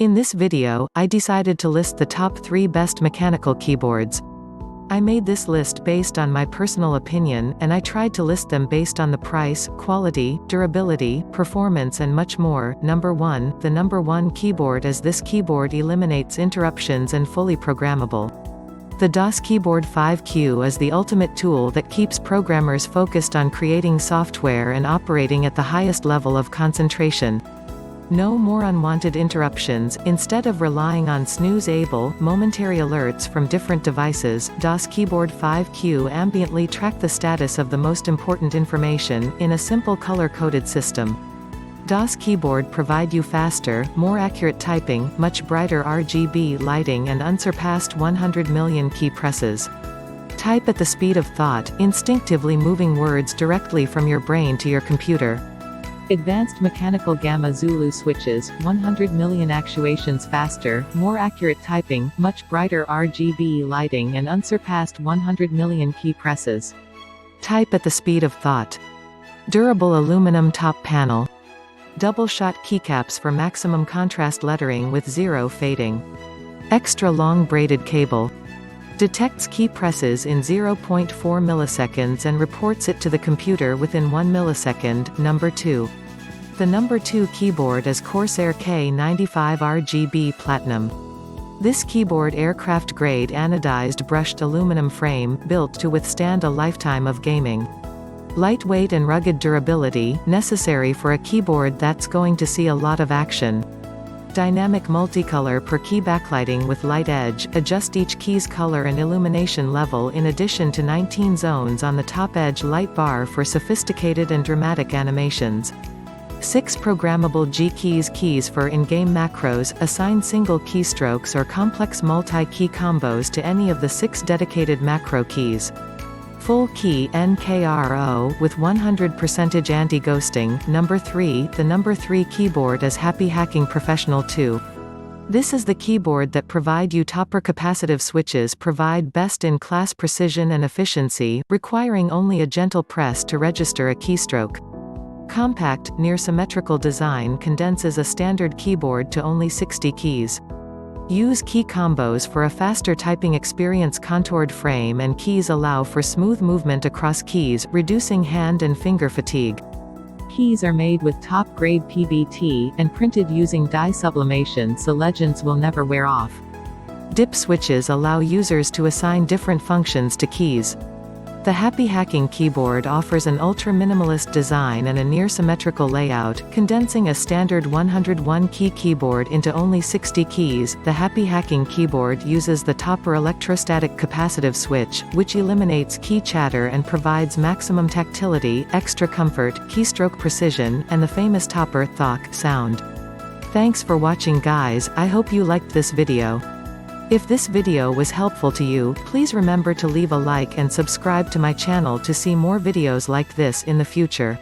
In this video, I decided to list the top 3 best mechanical keyboards. I made this list based on my personal opinion, and I tried to list them based on the price, quality, durability, performance and much more. Number 1, the number 1 keyboard is this keyboard eliminates interruptions and fully programmable. The DOS Keyboard 5Q is the ultimate tool that keeps programmers focused on creating software and operating at the highest level of concentration. No more unwanted interruptions. Instead of relying on snooze-able, momentary alerts from different devices, DOS Keyboard 5Q ambiently track the status of the most important information, in a simple color-coded system. DOS Keyboard provide you faster, more accurate typing, much brighter RGB lighting and unsurpassed 100 million key presses. Type at the speed of thought, instinctively moving words directly from your brain to your computer. Advanced mechanical Gamma Zulu switches, 100 million actuations faster, more accurate typing, much brighter RGB lighting and unsurpassed 100 million key presses. Type at the speed of thought. Durable aluminum top panel. Double-shot keycaps for maximum contrast lettering with zero fading. Extra long braided cable. Detects key presses in 0.4 milliseconds and reports it to the computer within 1 millisecond. Number 2. The number 2 keyboard is Corsair K95 RGB Platinum. This keyboard aircraft-grade anodized brushed aluminum frame, built to withstand a lifetime of gaming. Lightweight and rugged durability, necessary for a keyboard that's going to see a lot of action. Dynamic multicolor per key backlighting with light edge, adjust each key's color and illumination level in addition to 19 zones on the top edge light bar for sophisticated and dramatic animations. 6 programmable keys for in-game macros, assign single keystrokes or complex multi-key combos to any of the 6 dedicated macro keys. Full key NKRO with 100% anti-ghosting. Number 3, the number 3 keyboard is Happy Hacking Professional 2. This is the keyboard that provide you topper capacitive switches provide best-in-class precision and efficiency, requiring only a gentle press to register a keystroke. Compact, near-symmetrical design condenses a standard keyboard to only 60 keys. Use key combos for a faster typing experience. Contoured frame and keys allow for smooth movement across keys, reducing hand and finger fatigue. Keys are made with top-grade PBT, and printed using dye sublimation so legends will never wear off. Dip switches allow users to assign different functions to keys. The Happy Hacking keyboard offers an ultra-minimalist design and a near-symmetrical layout, condensing a standard 101-key keyboard into only 60 keys. The Happy Hacking keyboard uses the topper electrostatic capacitive switch, which eliminates key chatter and provides maximum tactility, extra comfort, keystroke precision, and the famous topper "thock" sound. Thanks for watching, guys. I hope you liked this video. If this video was helpful to you, please remember to leave a like and subscribe to my channel to see more videos like this in the future.